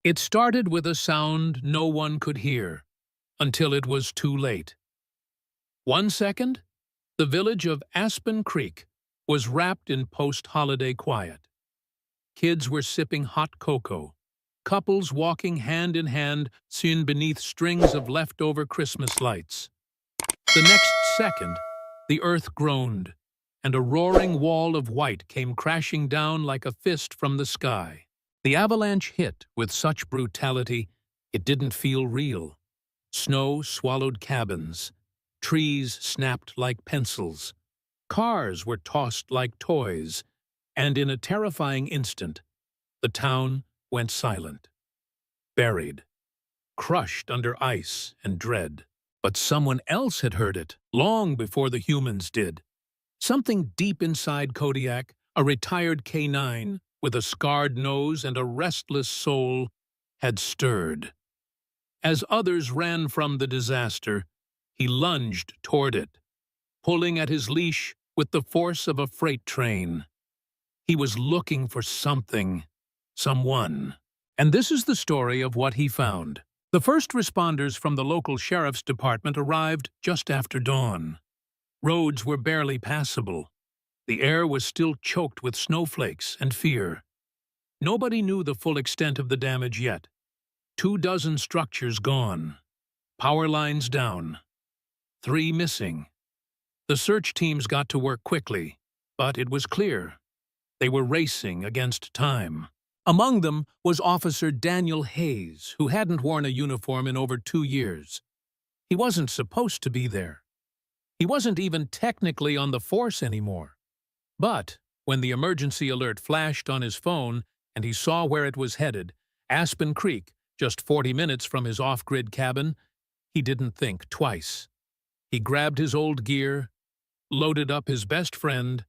It started with a sound no one could hear, until it was too late. 1 second, the village of Aspen Creek was wrapped in post-holiday quiet. Kids were sipping hot cocoa, couples walking hand in hand seen beneath strings of leftover Christmas lights. The next second, the earth groaned, and a roaring wall of white came crashing down like a fist from the sky. The avalanche hit with such brutality, it didn't feel real. Snow swallowed cabins, trees snapped like pencils, cars were tossed like toys, and in a terrifying instant, the town went silent, buried, crushed under ice and dread. But someone else had heard it, long before the humans did. Something deep inside Kodiak, a retired K9 with a scarred nose and a restless soul, had stirred. As others ran from the disaster, he lunged toward it, pulling at his leash with the force of a freight train. He was looking for something, someone. And this is the story of what he found. The first responders from the local sheriff's department arrived just after dawn. Roads were barely passable. The air was still choked with snowflakes and fear. Nobody knew the full extent of the damage yet. 24 structures gone. Power lines down. 3 missing. The search teams got to work quickly, but it was clear. They were racing against time. Among them was Officer Daniel Hayes, who hadn't worn a uniform in over 2 years. He wasn't supposed to be there. He wasn't even technically on the force anymore. But when the emergency alert flashed on his phone and he saw where it was headed, Aspen Creek, just 40 minutes from his off-grid cabin, he didn't think twice. He grabbed his old gear, loaded up his best friend,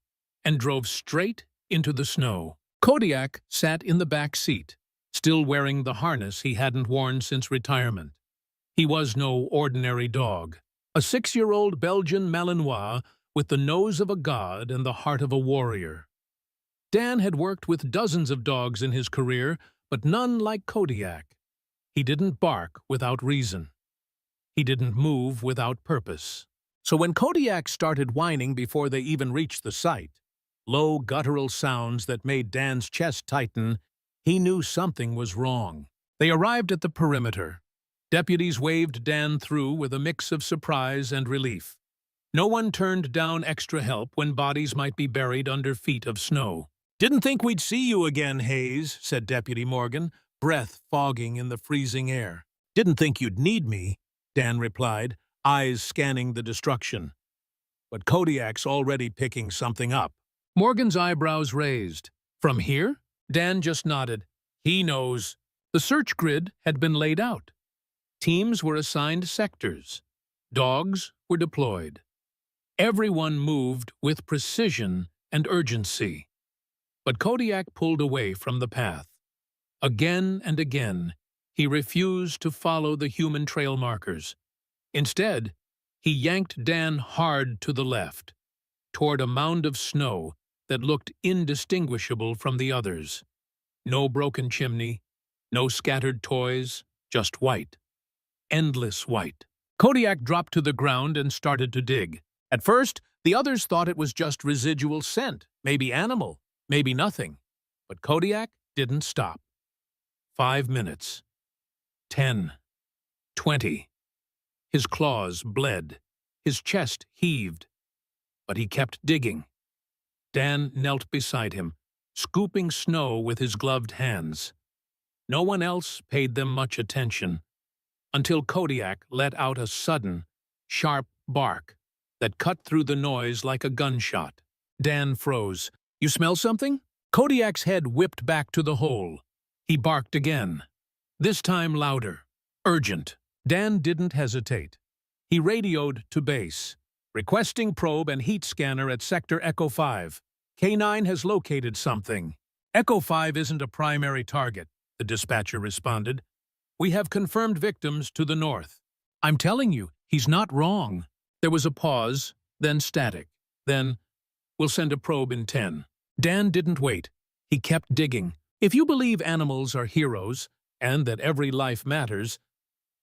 and drove straight into the snow. Kodiak sat in the back seat, still wearing the harness he hadn't worn since retirement. He was no ordinary dog, a 6-year-old Belgian Malinois with the nose of a god and the heart of a warrior. Dan had worked with dozens of dogs in his career, but none like Kodiak. He didn't bark without reason. He didn't move without purpose. So when Kodiak started whining before they even reached the site, low guttural sounds that made Dan's chest tighten, he knew something was wrong. They arrived at the perimeter. Deputies waved Dan through with a mix of surprise and relief. No one turned down extra help when bodies might be buried under feet of snow. "Didn't think we'd see you again, Hayes," said Deputy Morgan, breath fogging in the freezing air. "Didn't think you'd need me," Dan replied, eyes scanning the destruction. "But Kodiak's already picking something up." Morgan's eyebrows raised. "From here?" Dan just nodded. "He knows." The search grid had been laid out. Teams were assigned sectors. Dogs were deployed. Everyone moved with precision and urgency. But Kodiak pulled away from the path. Again and again, he refused to follow the human trail markers. Instead, he yanked Dan hard to the left, toward a mound of snow that looked indistinguishable from the others. No broken chimney, no scattered toys, just white. Endless white. Kodiak dropped to the ground and started to dig. At first, the others thought it was just residual scent, maybe animal, maybe nothing. But Kodiak didn't stop. 5 minutes. 10. 20. His claws bled. His chest heaved. But he kept digging. Dan knelt beside him, scooping snow with his gloved hands. No one else paid them much attention, until Kodiak let out a sudden, sharp bark that cut through the noise like a gunshot. Dan froze. "You smell something?" Kodiak's head whipped back to the hole. He barked again, this time louder, urgent. Dan didn't hesitate. He radioed to base, requesting probe and heat scanner at Sector Echo 5. "K9 has located something." "Echo 5 isn't a primary target," the dispatcher responded. "We have confirmed victims to the north." "I'm telling you, he's not wrong." There was a pause, then static. Then, "We'll send a probe in 10. Dan didn't wait. He kept digging. If you believe animals are heroes, and that every life matters,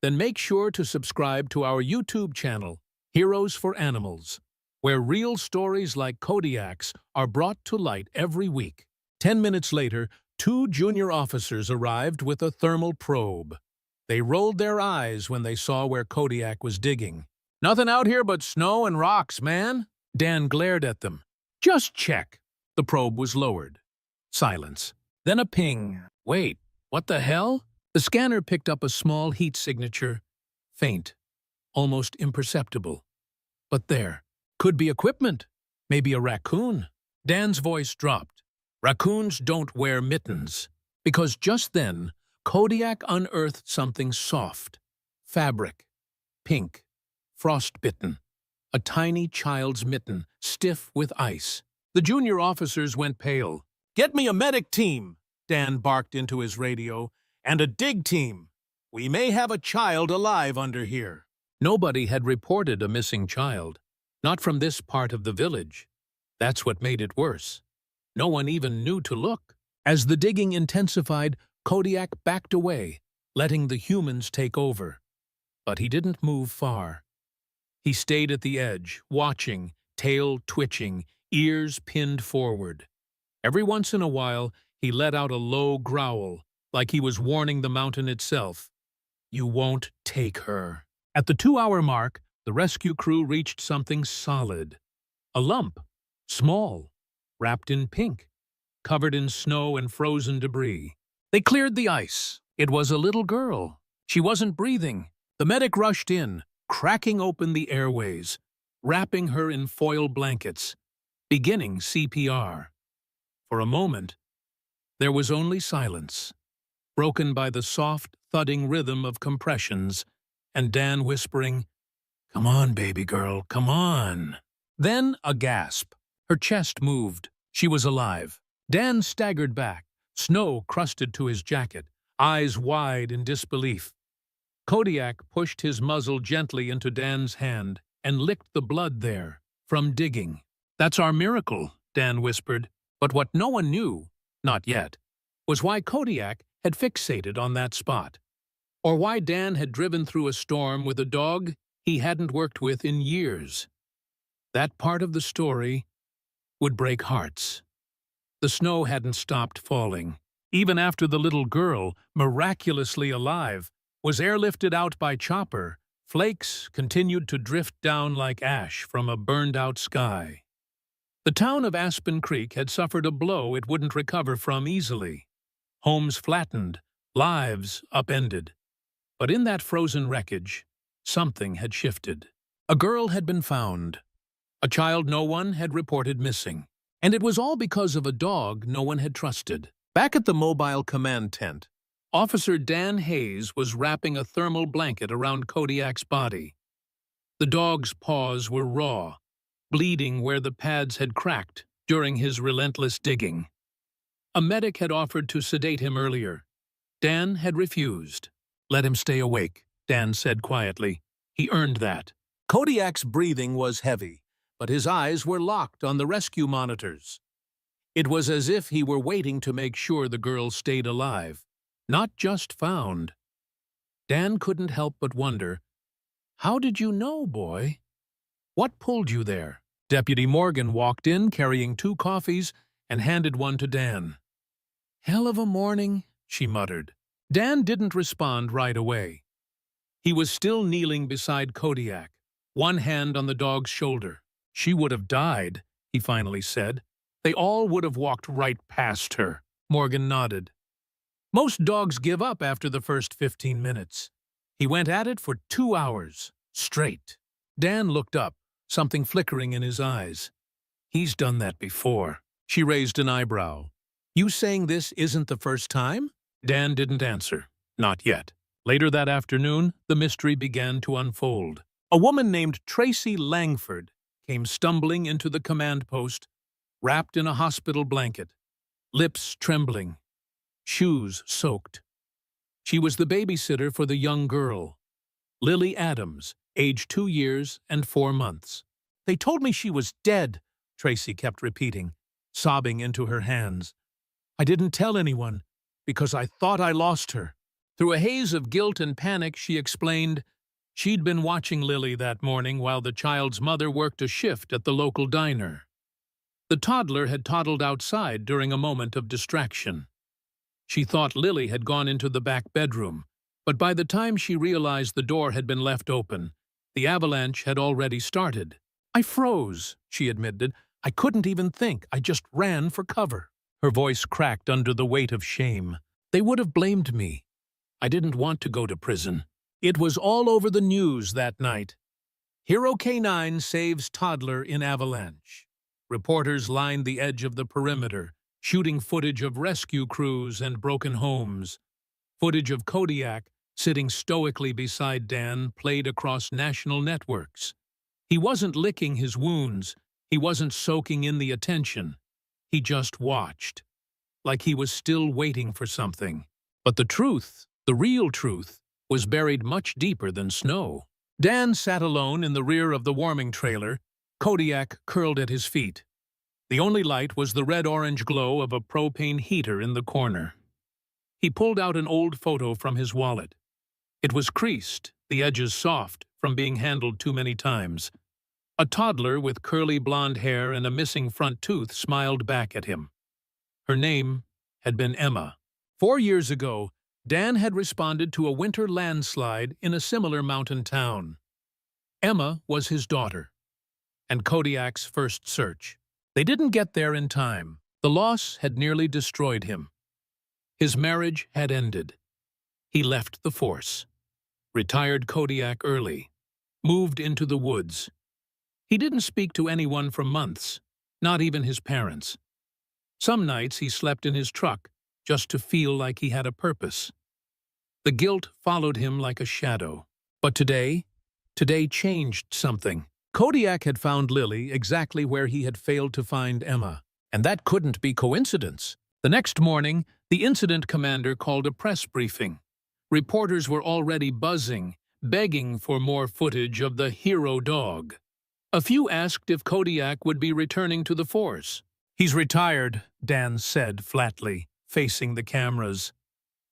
then make sure to subscribe to our YouTube channel, Heroes for Animals, where real stories like Kodiak's are brought to light every week. 10 minutes later, 2 junior officers arrived with a thermal probe. They rolled their eyes when they saw where Kodiak was digging. "Nothing out here but snow and rocks, man." Dan glared at them. "Just check." The probe was lowered. Silence. Then a ping. "Wait, what the hell?" The scanner picked up a small heat signature. Faint. Almost imperceptible. But there. Could be equipment. Maybe a raccoon. Dan's voice dropped. Raccoons don't wear mittens. Because just then, Kodiak unearthed something soft. Fabric. Pink. Frostbitten. A tiny child's mitten, stiff with ice. The junior officers went pale. "Get me a medic team," Dan barked into his radio, "and a dig team. We may have a child alive under here." Nobody had reported a missing child. Not from this part of the village. That's what made it worse. No one even knew to look. As the digging intensified, Kodiak backed away, letting the humans take over. But he didn't move far. He stayed at the edge, watching, tail twitching, ears pinned forward. Every once in a while, he let out a low growl, like he was warning the mountain itself. "You won't take her." At the 2-hour mark, the rescue crew reached something solid. A lump, small, wrapped in pink, covered in snow and frozen debris. They cleared the ice. It was a little girl. She wasn't breathing. The medic rushed in, cracking open the airways, wrapping her in foil blankets, beginning CPR. For a moment, there was only silence, broken by the soft, thudding rhythm of compressions, and Dan whispering, "Come on, baby girl, come on." Then a gasp. Her chest moved. She was alive. Dan staggered back, snow crusted to his jacket, eyes wide in disbelief. Kodiak pushed his muzzle gently into Dan's hand and licked the blood there, from digging. "That's our miracle," Dan whispered. But what no one knew, not yet, was why Kodiak had fixated on that spot, or why Dan had driven through a storm with a dog he hadn't worked with in years. That part of the story would break hearts. The snow hadn't stopped falling. Even after the little girl, miraculously alive, was airlifted out by chopper, flakes continued to drift down like ash from a burned-out sky. The town of Aspen Creek had suffered a blow it wouldn't recover from easily. Homes flattened, lives upended. But in that frozen wreckage, something had shifted. A girl had been found. A child no one had reported missing. And it was all because of a dog no one had trusted. Back at the mobile command tent, Officer Dan Hayes was wrapping a thermal blanket around Kodiak's body. The dog's paws were raw, bleeding where the pads had cracked during his relentless digging. A medic had offered to sedate him earlier. Dan had refused. "Let him stay awake," Dan said quietly. "He earned that." Kodiak's breathing was heavy, but his eyes were locked on the rescue monitors. It was as if he were waiting to make sure the girl stayed alive, not just found. Dan couldn't help but wonder, "How did you know, boy? What pulled you there?" Deputy Morgan walked in carrying 2 coffees and handed one to Dan. "Hell of a morning," she muttered. Dan didn't respond right away. He was still kneeling beside Kodiak, one hand on the dog's shoulder. "She would have died," he finally said. "They all would have walked right past her." Morgan nodded. "Most dogs give up after the first 15 minutes. He went at it for 2 hours, straight." Dan looked up, something flickering in his eyes. "He's done that before." She raised an eyebrow. "You saying this isn't the first time?" Dan didn't answer. Not yet. Later that afternoon, the mystery began to unfold. A woman named Tracy Langford came stumbling into the command post, wrapped in a hospital blanket, lips trembling, shoes soaked. She was the babysitter for the young girl, Lily Adams, age 2 years and 4 months. "They told me she was dead," Tracy kept repeating, sobbing into her hands. "I didn't tell anyone, because I thought I lost her." Through a haze of guilt and panic, she explained she'd been watching Lily that morning while the child's mother worked a shift at the local diner. The toddler had toddled outside during a moment of distraction. She thought Lily had gone into the back bedroom, but by the time she realized the door had been left open, the avalanche had already started. "I froze," she admitted. "I couldn't even think. I just ran for cover." Her voice cracked under the weight of shame. "They would have blamed me. I didn't want to go to prison." It was all over the news that night. Hero K9 saves toddler in avalanche. Reporters lined the edge of the perimeter, shooting footage of rescue crews and broken homes. Footage of Kodiak, sitting stoically beside Dan, played across national networks. He wasn't licking his wounds. He wasn't soaking in the attention. He just watched, like he was still waiting for something. But the truth, the real truth, was buried much deeper than snow. Dan sat alone in the rear of the warming trailer, Kodiak curled at his feet. The only light was the red-orange glow of a propane heater in the corner. He pulled out an old photo from his wallet. It was creased, the edges soft from being handled too many times. A toddler with curly blonde hair and a missing front tooth smiled back at him. Her name had been Emma. 4 years ago, Dan had responded to a winter landslide in a similar mountain town. Emma was his daughter, and Kodiak's first search. They didn't get there in time. The loss had nearly destroyed him. His marriage had ended. He left the force, retired Kodiak early, moved into the woods. He didn't speak to anyone for months, not even his parents. Some nights he slept in his truck just to feel like he had a purpose. The guilt followed him like a shadow. But today changed something. Kodiak had found Lily exactly where he had failed to find Emma, and that couldn't be coincidence. The next morning, the incident commander called a press briefing. Reporters were already buzzing, begging for more footage of the hero dog. A few asked if Kodiak would be returning to the force. "He's retired," Dan said flatly, facing the cameras.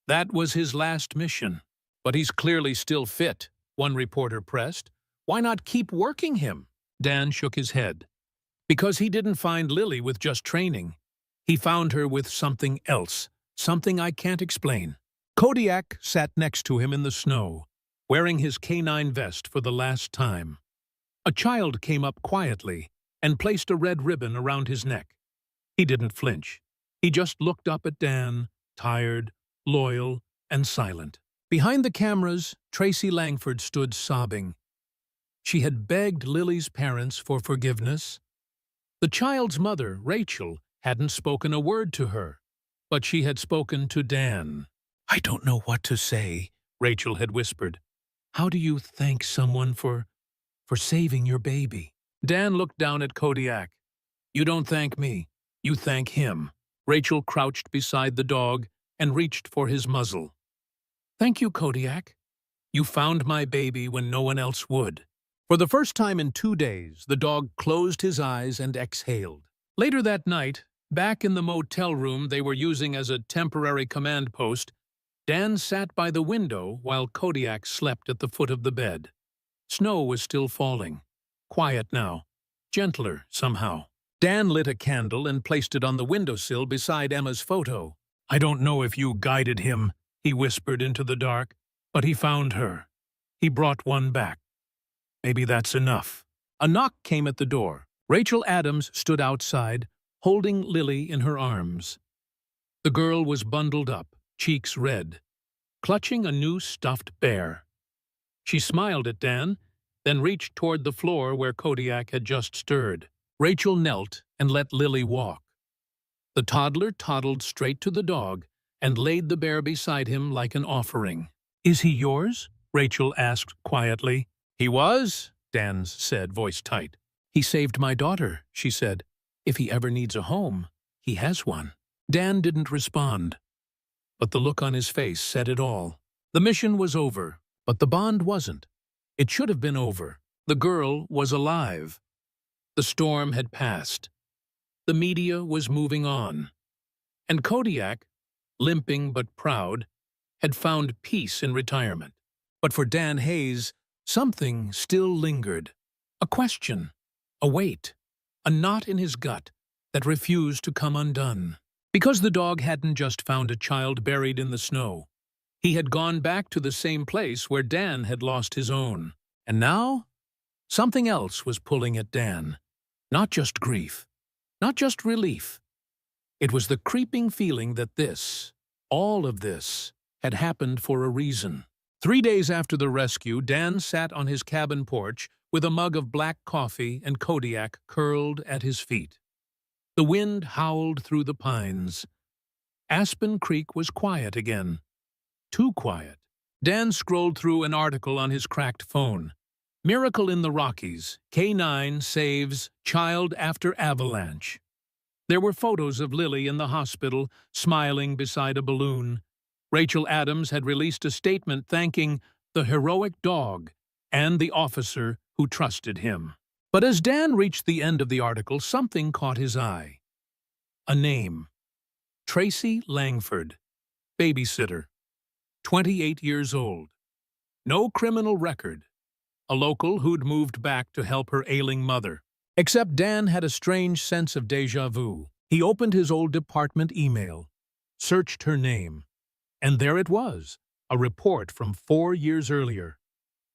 "That was his last mission. But he's clearly still fit," one reporter pressed. "Why not keep working him?" Dan shook his head. "Because he didn't find Lily with just training. He found her with something else, something I can't explain." Kodiak sat next to him in the snow, wearing his K9 vest for the last time. A child came up quietly and placed a red ribbon around his neck. He didn't flinch. He just looked up at Dan, tired, loyal, and silent. Behind the cameras, Tracy Langford stood sobbing. She had begged Lily's parents for forgiveness. The child's mother, Rachel, hadn't spoken a word to her, but she had spoken to Dan. "I don't know what to say," Rachel had whispered. "How do you thank someone for saving your baby?" Dan looked down at Kodiak. "You don't thank me. You thank him." Rachel crouched beside the dog and reached for his muzzle. "Thank you, Kodiak. You found my baby when no one else would." For the first time in 2 days, the dog closed his eyes and exhaled. Later that night, back in the motel room they were using as a temporary command post, Dan sat by the window while Kodiak slept at the foot of the bed. Snow was still falling. Quiet now. Gentler, somehow. Dan lit a candle and placed it on the windowsill beside Emma's photo. "I don't know if you guided him," he whispered into the dark, "but he found her. He brought one back. Maybe that's enough." A knock came at the door. Rachel Adams stood outside, holding Lily in her arms. The girl was bundled up, cheeks red, clutching a new stuffed bear. She smiled at Dan, then reached toward the floor where Kodiak had just stirred. Rachel knelt and let Lily walk. The toddler toddled straight to the dog and laid the bear beside him like an offering. "Is he yours?" Rachel asked quietly. "He was," Dan said, voice tight. "He saved my daughter," she said. "If he ever needs a home, he has one." Dan didn't respond, but the look on his face said it all. The mission was over, but the bond wasn't. It should have been over. The girl was alive. The storm had passed. The media was moving on. And Kodiak, limping but proud, had found peace in retirement. But for Dan Hayes, something still lingered. A question, a weight, a knot in his gut that refused to come undone. Because the dog hadn't just found a child buried in the snow. He had gone back to the same place where Dan had lost his own. And now, something else was pulling at Dan. Not just grief, not just relief. It was the creeping feeling that this, all of this, had happened for a reason. 3 days after the rescue, Dan sat on his cabin porch with a mug of black coffee and Kodiak curled at his feet. The wind howled through the pines. Aspen Creek was quiet again. Too quiet. Dan scrolled through an article on his cracked phone. Miracle in the Rockies. K9 saves child after avalanche. There were photos of Lily in the hospital, smiling beside a balloon. Rachel Adams had released a statement thanking the heroic dog and the officer who trusted him. But as Dan reached the end of the article, something caught his eye. A name. Tracy Langford. Babysitter. 28 years old. No criminal record. A local who'd moved back to help her ailing mother. Except Dan had a strange sense of déjà vu. He opened his old department email, searched her name, and there it was, a report from 4 years earlier.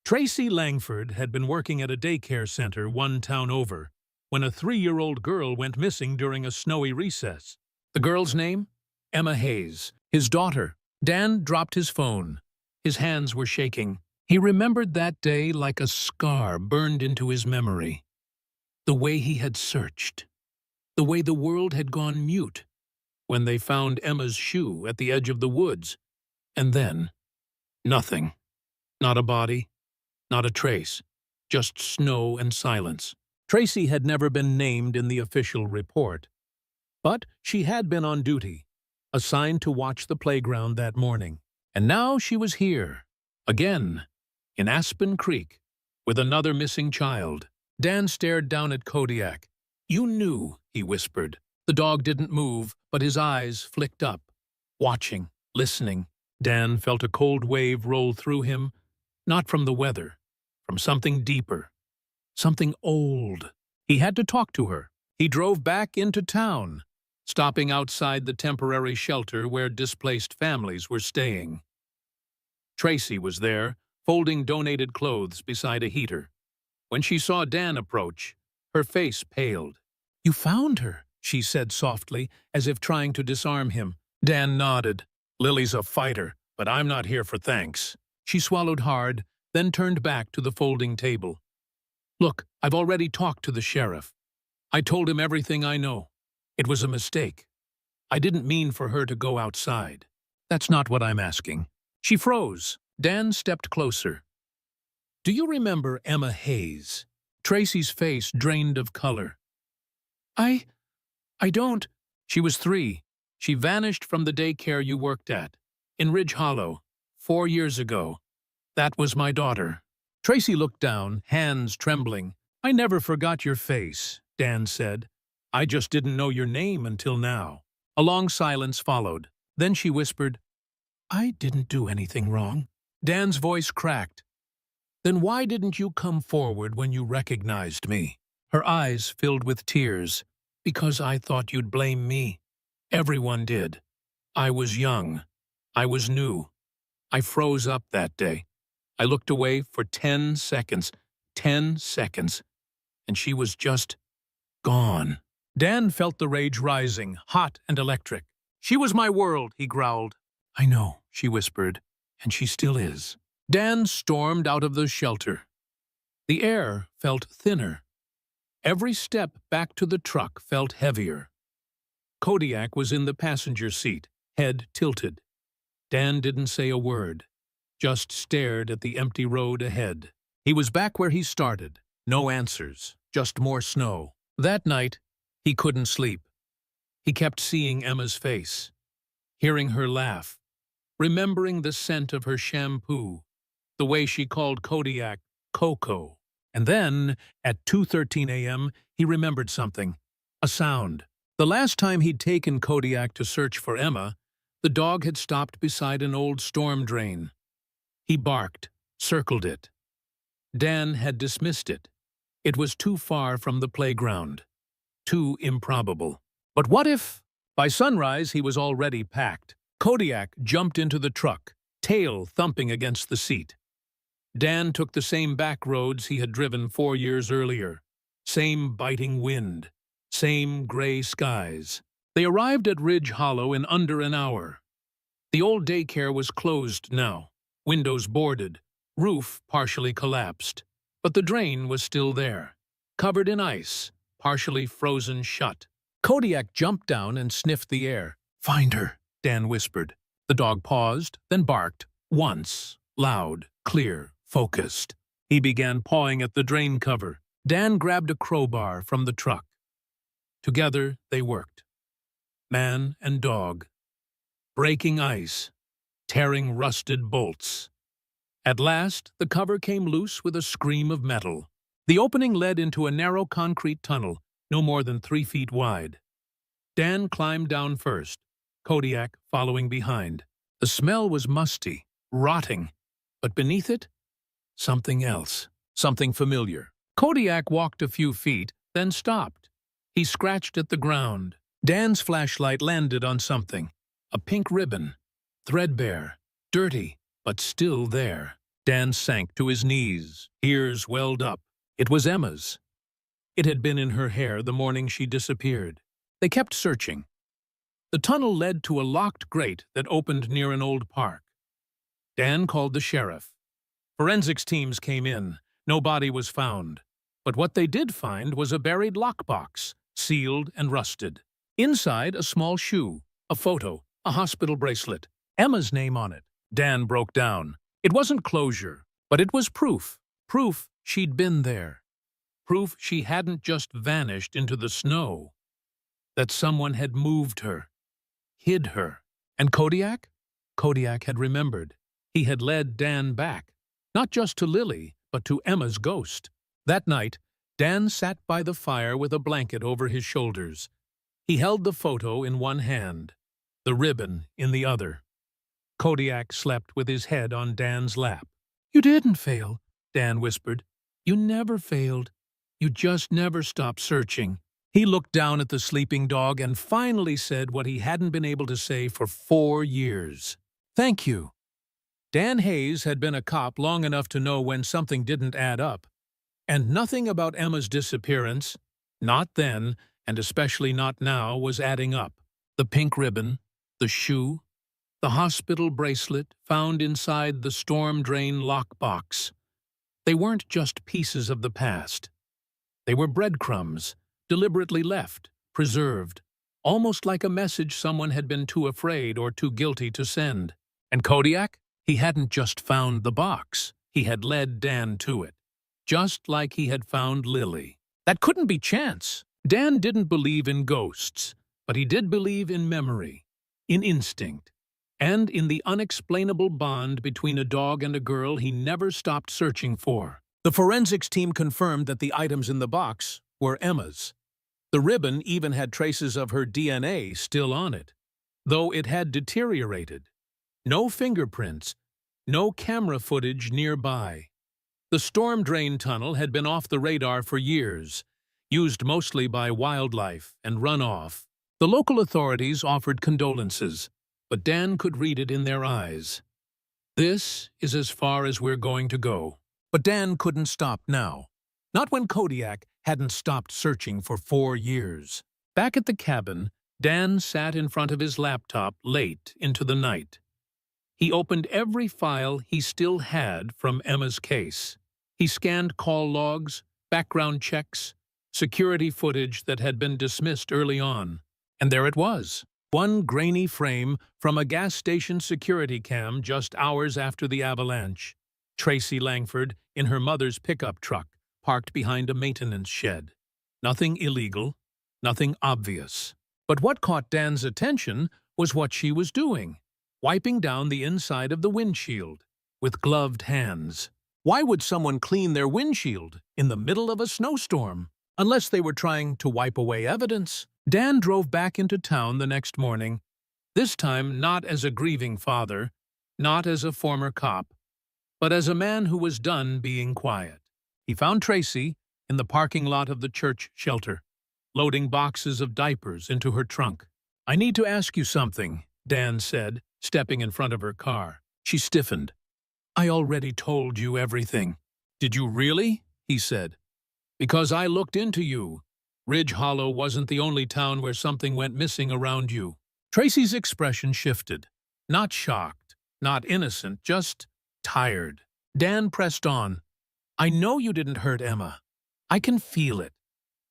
Tracy Langford had been working at a daycare center one town over when a 3-year-old girl went missing during a snowy recess. The girl's name? Emma Hayes, his daughter. Dan dropped his phone. His hands were shaking. He remembered that day like a scar burned into his memory. The way he had searched. The way the world had gone mute when they found Emma's shoe at the edge of the woods. And then, nothing. Not a body, not a trace, just snow and silence. Tracy had never been named in the official report, but she had been on duty, assigned to watch the playground that morning. And now she was here, again, in Aspen Creek, with another missing child. Dan stared down at Kodiak. "You knew," he whispered. The dog didn't move, but his eyes flicked up, watching, listening. Dan felt a cold wave roll through him, not from the weather, from something deeper, something old. He had to talk to her. He drove back into town, stopping outside the temporary shelter where displaced families were staying. Tracy was there, folding donated clothes beside a heater. When she saw Dan approach, her face paled. "You found her," she said softly, as if trying to disarm him. Dan nodded. "Lily's a fighter, but I'm not here for thanks." She swallowed hard, then turned back to the folding table. "Look, I've already talked to the sheriff. I told him everything I know. It was a mistake. I didn't mean for her to go outside. That's not what I'm asking." She froze. Dan stepped closer. "Do you remember Emma Hayes?" Tracy's face drained of color. I don't." "She was 3. She vanished from the daycare you worked at, in Ridge Hollow, 4 years ago. That was my daughter." Tracy looked down, hands trembling. "I never forgot your face," Dan said. "I just didn't know your name until now." A long silence followed. Then she whispered, "I didn't do anything wrong." Dan's voice cracked. "Then why didn't you come forward when you recognized me?" Her eyes filled with tears. "Because I thought you'd blame me. Everyone did. I was young. I was new. I froze up that day. I looked away for 10 seconds. 10 seconds. And she was just gone." Dan felt the rage rising, hot and electric. "She was my world," he growled. "I know," she whispered, "and she still is." Dan stormed out of the shelter. The air felt thinner. Every step back to the truck felt heavier. Kodiak was in the passenger seat, head tilted. Dan didn't say a word, just stared at the empty road ahead. He was back where he started. No answers, just more snow. That night, he couldn't sleep. He kept seeing Emma's face, hearing her laugh, remembering the scent of her shampoo, the way she called Kodiak Coco. And then, at 2:13 a.m., he remembered something. A sound. The last time he'd taken Kodiak to search for Emma, The dog had stopped beside an old storm drain. He barked, circled it. Dan had dismissed it. It was too far from the playground. Too improbable. But what if? By sunrise, he was already packed. Kodiak jumped into the truck, tail thumping against the seat. Dan took the same back roads he had driven 4 years earlier. Same biting wind. Same gray skies. They arrived at Ridge Hollow in under an hour. The old daycare was closed now, windows boarded, roof partially collapsed. But the drain was still there, covered in ice, partially frozen shut. Kodiak jumped down and sniffed the air. "Find her," Dan whispered. The dog paused, then barked. Once, loud, clear, focused. He began pawing at the drain cover. Dan grabbed a crowbar from the truck. Together they worked. Man and dog. Breaking ice. Tearing rusted bolts. At last, the cover came loose with a scream of metal. The opening led into a narrow concrete tunnel, no more than 3 feet wide. Dan climbed down first, Kodiak following behind. The smell was musty, rotting, but beneath it, something else, something familiar. Kodiak walked a few feet, then stopped. He scratched at the ground. Dan's flashlight landed on something. A pink ribbon, threadbare, dirty, but still there. Dan sank to his knees. Ears welled up. It was Emma's. It had been in her hair the morning she disappeared. They kept searching. The tunnel led to a locked grate that opened near an old park. Dan called the sheriff. Forensics teams came in. No body was found. But what they did find was a buried lockbox, sealed and rusted. Inside, a small shoe, a photo, a hospital bracelet, Emma's name on it. Dan broke down. It wasn't closure, but it was proof. Proof she'd been there. Proof she hadn't just vanished into the snow. That someone had moved her, hid her. And Kodiak? Kodiak had remembered. He had led Dan back, not just to Lily, but to Emma's ghost. That night, Dan sat by the fire with a blanket over his shoulders. He held the photo in one hand, the ribbon in the other. Kodiak slept with his head on Dan's lap. "You didn't fail," Dan whispered. "You never failed. You just never stopped searching." He looked down at the sleeping dog and finally said what he hadn't been able to say for 4 years. "Thank you." Dan Hayes had been a cop long enough to know when something didn't add up. And nothing about Emma's disappearance, not then, and especially not now, was adding up. The pink ribbon, the shoe, the hospital bracelet found inside the storm drain lockbox. They weren't just pieces of the past. They were breadcrumbs, deliberately left, preserved, almost like a message someone had been too afraid or too guilty to send. And Kodiak? He hadn't just found the box. He had led Dan to it, just like he had found Lily. That couldn't be chance. Dan didn't believe in ghosts, but he did believe in memory, in instinct, and in the unexplainable bond between a dog and a girl he never stopped searching for. The forensics team confirmed that the items in the box were Emma's. The ribbon even had traces of her DNA still on it, though it had deteriorated. No fingerprints, no camera footage nearby. The storm drain tunnel had been off the radar for years, used mostly by wildlife and runoff. The local authorities offered condolences, but Dan could read it in their eyes. This is as far as we're going to go. But Dan couldn't stop now. Not when Kodiak hadn't stopped searching for 4 years. Back at the cabin, Dan sat in front of his laptop late into the night. He opened every file he still had from Emma's case. He scanned call logs, background checks, security footage that had been dismissed early on. And there it was. One grainy frame from a gas station security cam just hours after the avalanche. Tracy Langford in her mother's pickup truck, parked behind a maintenance shed. Nothing illegal, nothing obvious. But what caught Dan's attention was what she was doing, wiping down the inside of the windshield with gloved hands. Why would someone clean their windshield in the middle of a snowstorm? Unless they were trying to wipe away evidence. Dan drove back into town the next morning. This time not as a grieving father, not as a former cop, but as a man who was done being quiet. He found Tracy in the parking lot of the church shelter, loading boxes of diapers into her trunk. "I need to ask you something," Dan said, stepping in front of her car. She stiffened. "I already told you everything." "Did you really?" he said. "Because I looked into you. Ridge Hollow wasn't the only town where something went missing around you." Tracy's expression shifted. Not shocked, not innocent, just tired. Dan pressed on. "I know you didn't hurt Emma. I can feel it.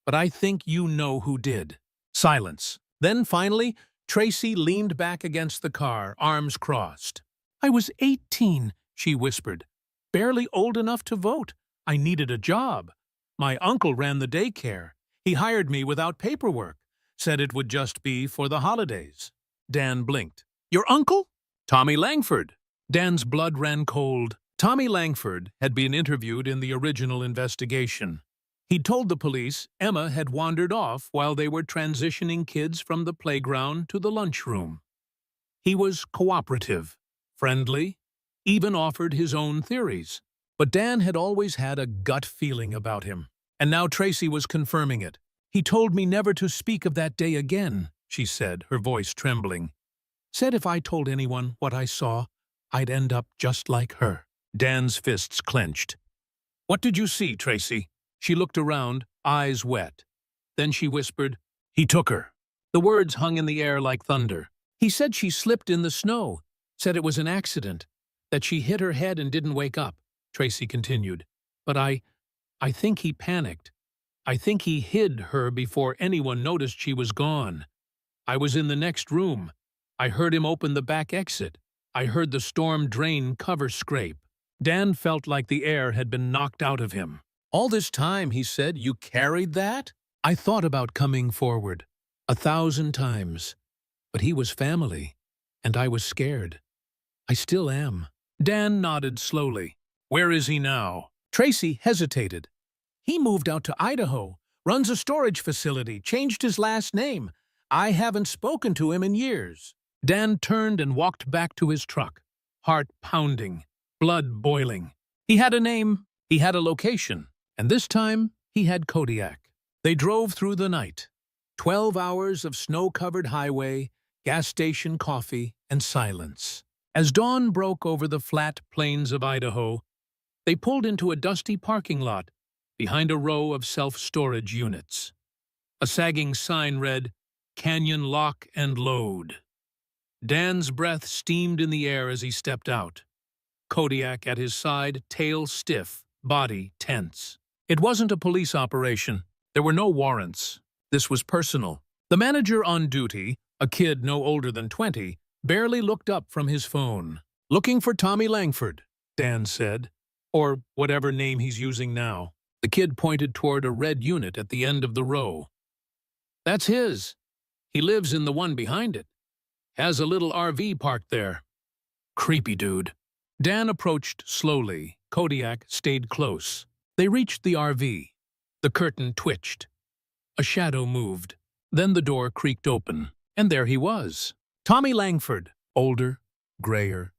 But I think you know who did." Silence. Then finally, Tracy leaned back against the car, arms crossed. "I was 18, she whispered. "Barely old enough to vote. I needed a job. My uncle ran the daycare. He hired me without paperwork. Said it would just be for the holidays." Dan blinked. "Your uncle?" "Tommy Langford." Dan's blood ran cold. Tommy Langford had been interviewed in the original investigation. He'd told the police Emma had wandered off while they were transitioning kids from the playground to the lunchroom. He was cooperative, friendly, even offered his own theories. But Dan had always had a gut feeling about him, and now Tracy was confirming it. "He told me never to speak of that day again," she said, her voice trembling. "Said if I told anyone what I saw, I'd end up just like her." Dan's fists clenched. "What did you see, Tracy?" She looked around, eyes wet. Then she whispered, "He took her." The words hung in the air like thunder. "He said she slipped in the snow, said it was an accident, that she hit her head and didn't wake up," Tracy continued. "But I think he panicked. I think he hid her before anyone noticed she was gone. I was in the next room. I heard him open the back exit. I heard the storm drain cover scrape." Dan felt like the air had been knocked out of him. "All this time," he said, "you carried that?" "I thought about coming forward 1,000 times. But he was family, and I was scared. I still am." Dan nodded slowly. "Where is he now?" Tracy hesitated. "He moved out to Idaho, runs a storage facility, changed his last name. I haven't spoken to him in years." Dan turned and walked back to his truck, heart pounding, blood boiling. He had a name, he had a location, and this time he had Kodiak. They drove through the night. 12 hours of snow-covered highway, gas station coffee, and silence. As dawn broke over the flat plains of Idaho, they pulled into a dusty parking lot behind a row of self-storage units. A sagging sign read, "Canyon Lock and Load." Dan's breath steamed in the air as he stepped out. Kodiak at his side, tail stiff, body tense. It wasn't a police operation. There were no warrants. This was personal. The manager on duty, a kid no older than 20, barely looked up from his phone. "Looking for Tommy Langford," Dan said, "or whatever name he's using now." The kid pointed toward a red unit at the end of the row. "That's his. He lives in the one behind it. Has a little RV parked there." "Creepy dude." Dan approached slowly. Kodiak stayed close. They reached the RV. The curtain twitched. A shadow moved. Then the door creaked open, and there he was. Tommy Langford, older, grayer,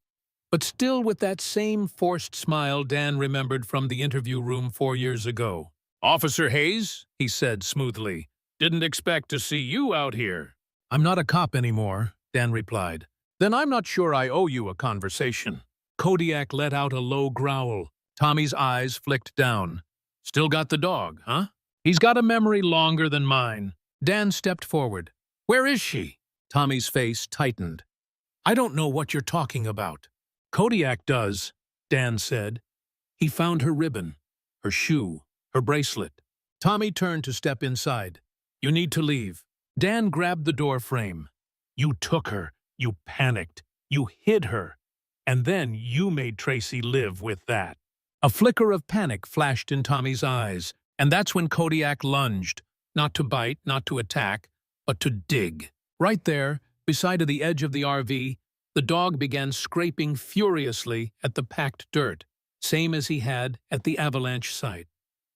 but still with that same forced smile Dan remembered from the interview room 4 years ago. "Officer Hayes," he said smoothly, "didn't expect to see you out here." "I'm not a cop anymore," Dan replied. "Then I'm not sure I owe you a conversation." Kodiak let out a low growl. Tommy's eyes flicked down. "Still got the dog, huh? He's got a memory longer than mine." Dan stepped forward. "Where is she?" Tommy's face tightened. "I don't know what you're talking about." "Kodiak does," Dan said. "He found her ribbon, her shoe, her bracelet." Tommy turned to step inside. "You need to leave." Dan grabbed the door frame. "You took her. You panicked. You hid her. And then you made Tracy live with that." A flicker of panic flashed in Tommy's eyes, and that's when Kodiak lunged, not to bite, not to attack, but to dig. Right there, beside the edge of the RV, the dog began scraping furiously at the packed dirt, same as he had at the avalanche site.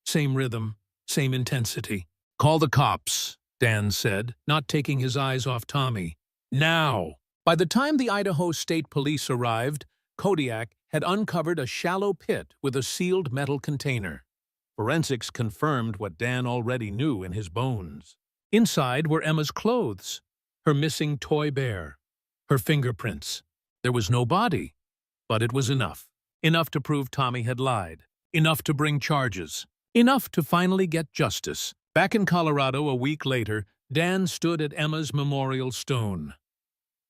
Same rhythm, same intensity. "Call the cops," Dan said, not taking his eyes off Tommy. "Now!" By the time the Idaho State Police arrived, Kodiak had uncovered a shallow pit with a sealed metal container. Forensics confirmed what Dan already knew in his bones. Inside were Emma's clothes, her missing toy bear, her fingerprints. There was no body, but it was enough. Enough to prove Tommy had lied. Enough to bring charges. Enough to finally get justice. Back in Colorado a week later, Dan stood at Emma's memorial stone.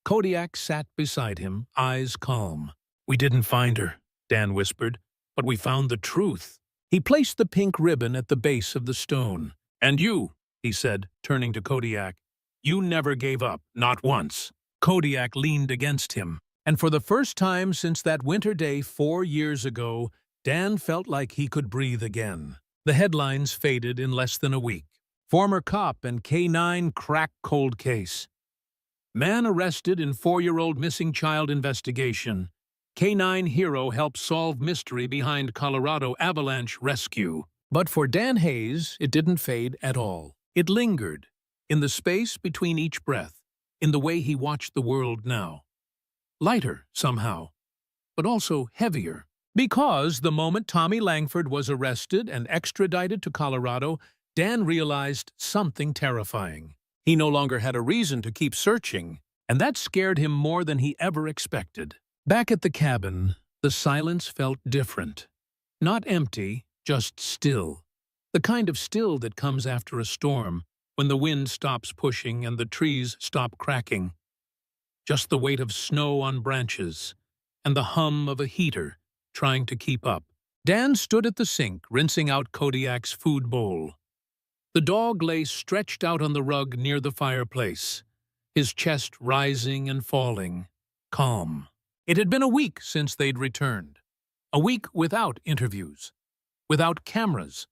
Kodiak sat beside him, eyes calm. "We didn't find her," Dan whispered, "but we found the truth." He placed the pink ribbon at the base of the stone. "And you," he said, turning to Kodiak, "you never gave up, not once." Kodiak leaned against him, and for the first time since that winter day 4 years ago, Dan felt like he could breathe again. The headlines faded in less than a week. Former cop and K9 crack cold case. Man arrested in 4-year-old missing child investigation. K9 hero helps solve mystery behind Colorado avalanche rescue. But for Dan Hayes, it didn't fade at all. It lingered, in the space between each breath, in the way he watched the world now. Lighter, somehow, but also heavier. Because the moment Tommy Langford was arrested and extradited to Colorado, Dan realized something terrifying. He no longer had a reason to keep searching, and that scared him more than he ever expected. Back at the cabin, the silence felt different. Not empty, just still. The kind of still that comes after a storm, when the wind stops pushing and the trees stop cracking. Just the weight of snow on branches, and the hum of a heater trying to keep up. Dan stood at the sink, rinsing out Kodiak's food bowl. The dog lay stretched out on the rug near the fireplace, his chest rising and falling, calm. It had been a week since they'd returned. A week without interviews, without cameras,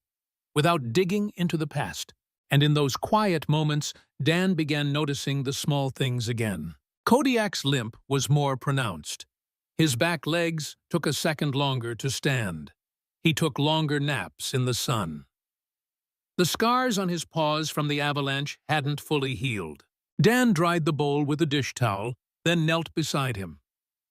without digging into the past. And in those quiet moments, Dan began noticing the small things again. Kodiak's limp was more pronounced. His back legs took a second longer to stand. He took longer naps in the sun. The scars on his paws from the avalanche hadn't fully healed. Dan dried the bowl with a dish towel, then knelt beside him.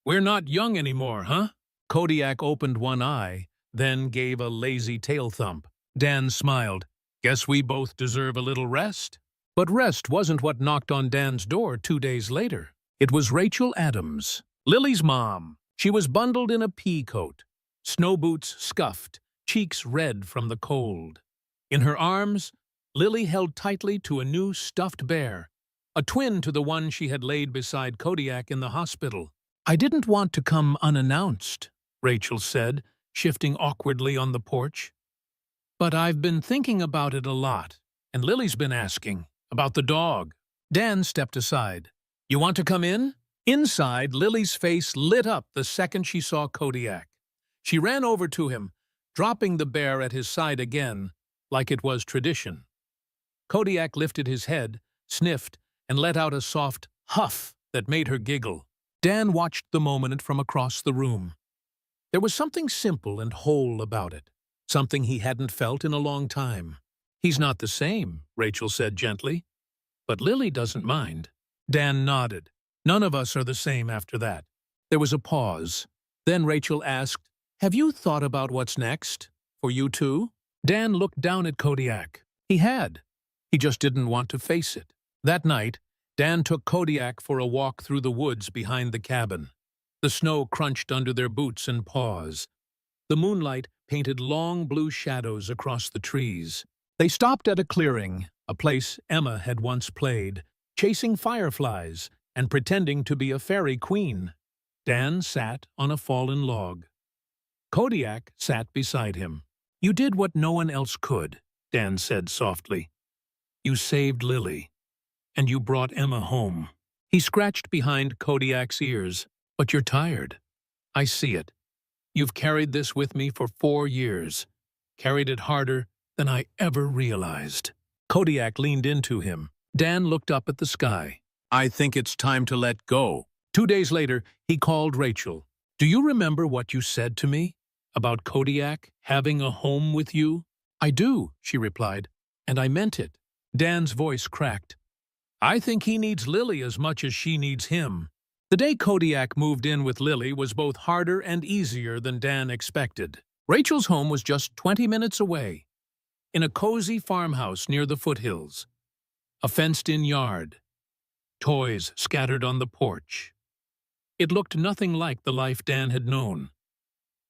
"We're not young anymore, huh?" Kodiak opened one eye, then gave a lazy tail thump. Dan smiled. "Guess we both deserve a little rest." But rest wasn't what knocked on Dan's door 2 days later. It was Rachel Adams, Lily's mom. She was bundled in a pea coat, snow boots scuffed, cheeks red from the cold. In her arms, Lily held tightly to a new stuffed bear, a twin to the one she had laid beside Kodiak in the hospital. "I didn't want to come unannounced," Rachel said, shifting awkwardly on the porch. "But I've been thinking about it a lot, and Lily's been asking about the dog." Dan stepped aside. "You want to come in?" Inside, Lily's face lit up the second she saw Kodiak. She ran over to him, dropping the bear at his side again, like it was tradition. Kodiak lifted his head, sniffed, and let out a soft huff that made her giggle. Dan watched the moment from across the room. There was something simple and whole about it, something he hadn't felt in a long time. "He's not the same," Rachel said gently. "But Lily doesn't mind." Dan nodded. "None of us are the same after that." There was a pause. Then Rachel asked, "Have you thought about what's next? For you too?" Dan looked down at Kodiak. He had. He just didn't want to face it. That night, Dan took Kodiak for a walk through the woods behind the cabin. The snow crunched under their boots and paws. The moonlight painted long blue shadows across the trees. They stopped at a clearing, a place Emma had once played, chasing fireflies and pretending to be a fairy queen. Dan sat on a fallen log. Kodiak sat beside him. "You did what no one else could," Dan said softly. "You saved Lily, and you brought Emma home." He scratched behind Kodiak's ears. "But you're tired. I see it. You've carried this with me for 4 years, carried it harder than I ever realized." Kodiak leaned into him. Dan looked up at the sky. "I think it's time to let go." 2 days later, he called Rachel. "Do you remember what you said to me about Kodiak having a home with you?" "I do," she replied, "and I meant it." Dan's voice cracked. "I think he needs Lily as much as she needs him." The day Kodiak moved in with Lily was both harder and easier than Dan expected. Rachel's home was just 20 minutes away, in a cozy farmhouse near the foothills. A fenced-in yard, toys scattered on the porch. It looked nothing like the life Dan had known.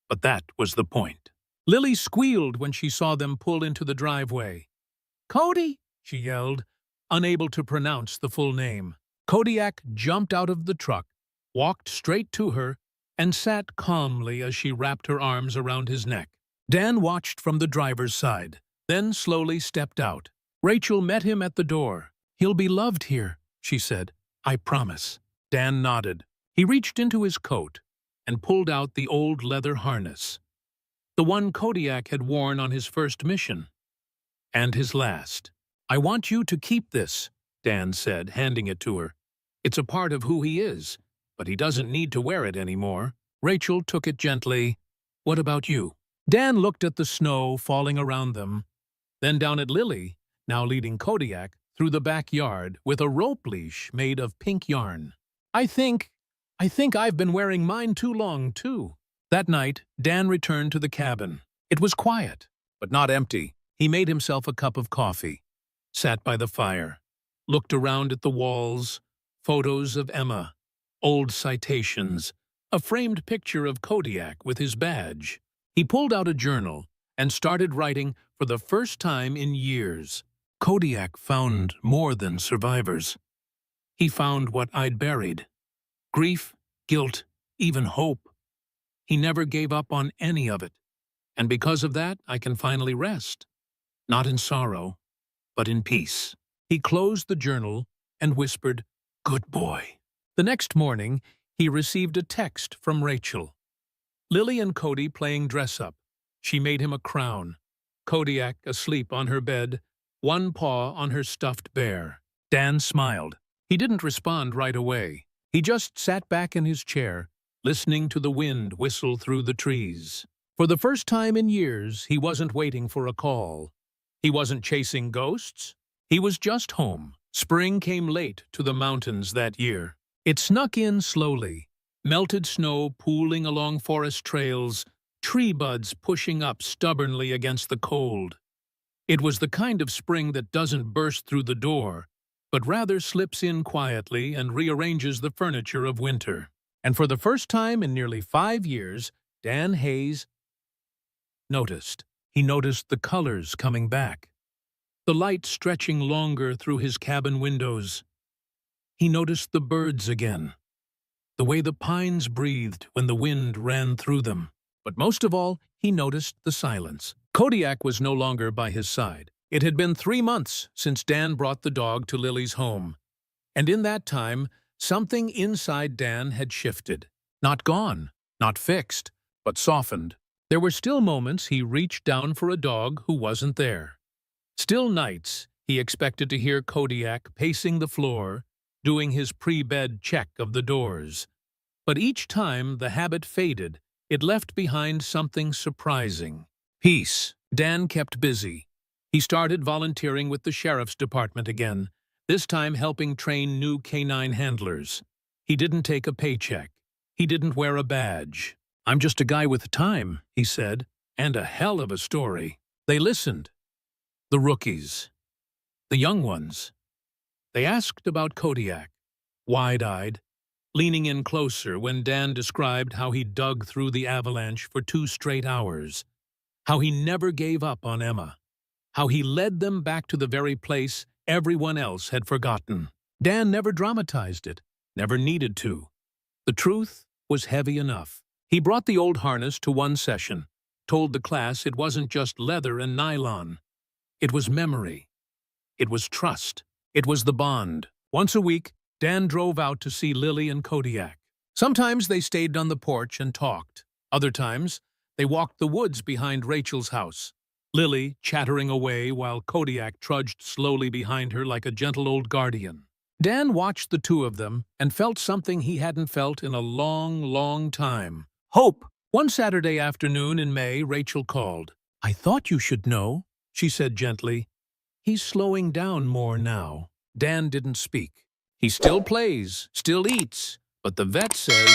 But that was the point. Lily squealed when she saw them pull into the driveway. "Cody!" she yelled, unable to pronounce the full name. Kodiak jumped out of the truck, walked straight to her, and sat calmly as she wrapped her arms around his neck. Dan watched from the driver's side, then slowly stepped out. Rachel met him at the door. "He'll be loved here," she said. "I promise." Dan nodded. He reached into his coat and pulled out the old leather harness, the one Kodiak had worn on his first mission, and his last. "I want you to keep this," Dan said, handing it to her. "It's a part of who he is, but he doesn't need to wear it anymore." Rachel took it gently. "What about you?" Dan looked at the snow falling around them, then down at Lily, now leading Kodiak through the backyard with a rope leash made of pink yarn. I think I've been wearing mine too long, too." That night, Dan returned to the cabin. It was quiet, but not empty. He made himself a cup of coffee, sat by the fire, looked around at the walls, photos of Emma, old citations, a framed picture of Kodiak with his badge. He pulled out a journal and started writing for the first time in years. Kodiak found more than survivors. He found what I'd buried. Grief, guilt, even hope. He never gave up on any of it. And because of that, I can finally rest. Not in sorrow, but in peace. He closed the journal and whispered, "Good boy." The next morning, he received a text from Rachel. Lily and Cody playing dress-up. She made him a crown. Kodiak asleep on her bed, one paw on her stuffed bear. Dan smiled. He didn't respond right away. He just sat back in his chair, listening to the wind whistle through the trees. For the first time in years, he wasn't waiting for a call. He wasn't chasing ghosts. He was just home. Spring came late to the mountains that year. It snuck in slowly, melted snow pooling along forest trails, tree buds pushing up stubbornly against the cold. It was the kind of spring that doesn't burst through the door, but rather slips in quietly and rearranges the furniture of winter. And for the first time in nearly 5 years, Dan Hayes noticed. He noticed the colors coming back, the light stretching longer through his cabin windows. He noticed the birds again, the way the pines breathed when the wind ran through them. But most of all, he noticed the silence. Kodiak was no longer by his side. It had been 3 months since Dan brought the dog to Lily's home. And in that time, something inside Dan had shifted. Not gone, not fixed, but softened. There were still moments he reached down for a dog who wasn't there. Still nights he expected to hear Kodiak pacing the floor, doing his pre-bed check of the doors. But each time the habit faded, it left behind something surprising. Peace. Dan kept busy. He started volunteering with the sheriff's department again, this time helping train new canine handlers. He didn't take a paycheck. He didn't wear a badge. "I'm just a guy with time," he said, "and a hell of a story." They listened. The rookies. The young ones. They asked about Kodiak, wide-eyed, leaning in closer when Dan described how he dug through the avalanche for 2 straight hours, how he never gave up on Emma, how he led them back to the very place everyone else had forgotten. Dan never dramatized it, never needed to. The truth was heavy enough. He brought the old harness to one session, told the class it wasn't just leather and nylon. It was memory. It was trust. It was the bond. Once a week, Dan drove out to see Lily and Kodiak. Sometimes they stayed on the porch and talked. Other times, they walked the woods behind Rachel's house, Lily chattering away while Kodiak trudged slowly behind her like a gentle old guardian. Dan watched the two of them and felt something he hadn't felt in a long, long time. Hope. One Saturday afternoon in May, Rachel called. "I thought you should know," she said gently. "He's slowing down more now." Dan didn't speak. "He still plays, still eats, But the vet says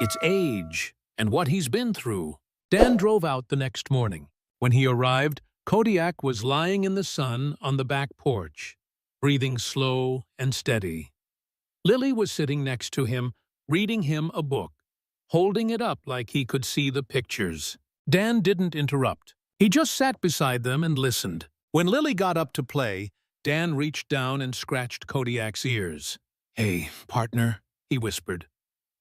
it's age and what he's been through. Dan drove out the next morning. When he arrived, Kodiak was lying in the sun on the back porch, breathing slow and steady. Lily was sitting next to him, reading him a book, holding it up like he could see the pictures. Dan didn't interrupt. He just sat beside them and listened. When Lily got up to play, Dan reached down and scratched Kodiak's ears. "Hey, partner," he whispered.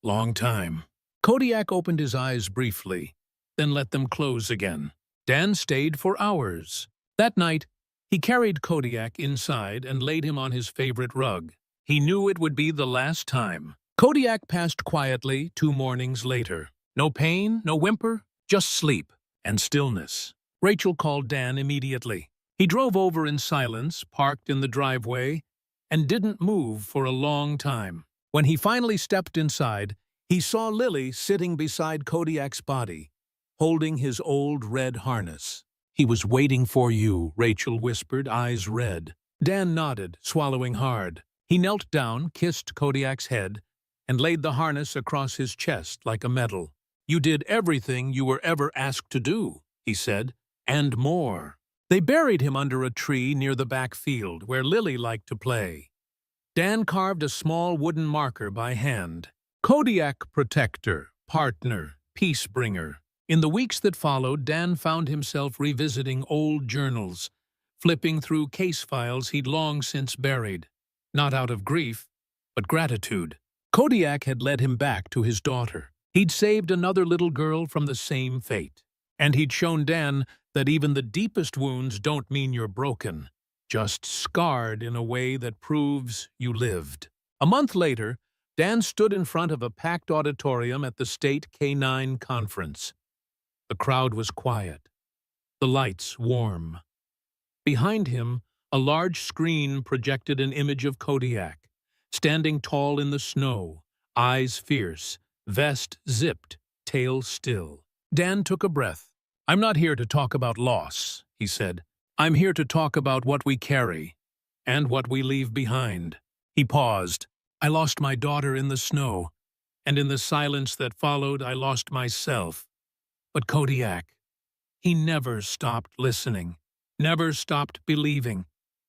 "Long time." Kodiak opened his eyes briefly, then let them close again. Dan stayed for hours. That night, he carried Kodiak inside and laid him on his favorite rug. He knew it would be the last time. Kodiak passed quietly 2 mornings later. No pain, no whimper, just sleep and stillness. Rachel called Dan immediately. He drove over in silence, parked in the driveway, and didn't move for a long time. When he finally stepped inside, he saw Lily sitting beside Kodiak's body, holding his old red harness. "He was waiting for you," Rachel whispered, eyes red. Dan nodded, swallowing hard. He knelt down, kissed Kodiak's head, and laid the harness across his chest like a medal. "You did everything you were ever asked to do," he said, "and more." They buried him under a tree near the back field, where Lily liked to play. Dan carved a small wooden marker by hand. Kodiak Protector, Partner, Peacebringer. In the weeks that followed, Dan found himself revisiting old journals, flipping through case files he'd long since buried. Not out of grief, but gratitude. Kodiak had led him back to his daughter. He'd saved another little girl from the same fate. And he'd shown Dan that even the deepest wounds don't mean you're broken, just scarred in a way that proves you lived. A month later, Dan stood in front of a packed auditorium at the state K9 conference. The crowd was quiet, the lights warm. Behind him, a large screen projected an image of Kodiak, standing tall in the snow, eyes fierce, vest zipped, tail still. Dan took a breath. "I'm not here to talk about loss," he said. "I'm here to talk about what we carry and what we leave behind." He paused. "I lost my daughter in the snow, and in the silence that followed, I lost myself. But Kodiak, he never stopped listening, never stopped believing,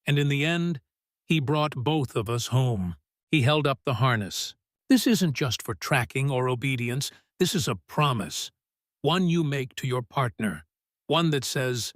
and in the end, he brought both of us home." He held up the harness. "This isn't just for tracking or obedience. This is a promise, one you make to your partner, one that says,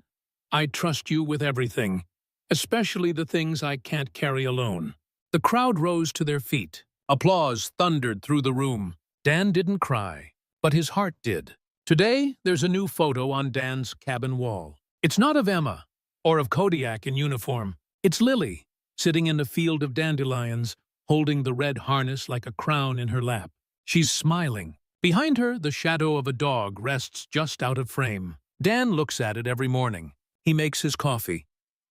'I trust you with everything, especially the things I can't carry alone.'" The crowd rose to their feet. Applause thundered through the room. Dan didn't cry, but his heart did. Today, there's a new photo on Dan's cabin wall. It's not of Emma or of Kodiak in uniform. It's Lily, sitting in a field of dandelions, holding the red harness like a crown in her lap. She's smiling. Behind her, the shadow of a dog rests just out of frame. Dan looks at it every morning. He makes his coffee,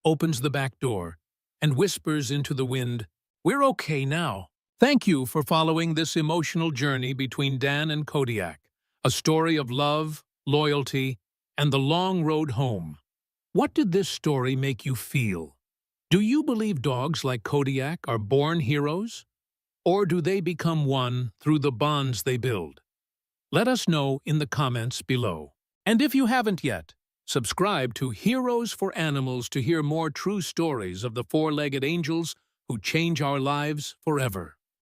opens the back door, and whispers into the wind, "We're okay now." Thank you for following this emotional journey between Dan and Kodiak, a story of love, loyalty, and the long road home. What did this story make you feel? Do you believe dogs like Kodiak are born heroes? Or do they become one through the bonds they build? Let us know in the comments below. And if you haven't yet, subscribe to Heroes for Animals to hear more true stories of the four-legged angels who change our lives forever.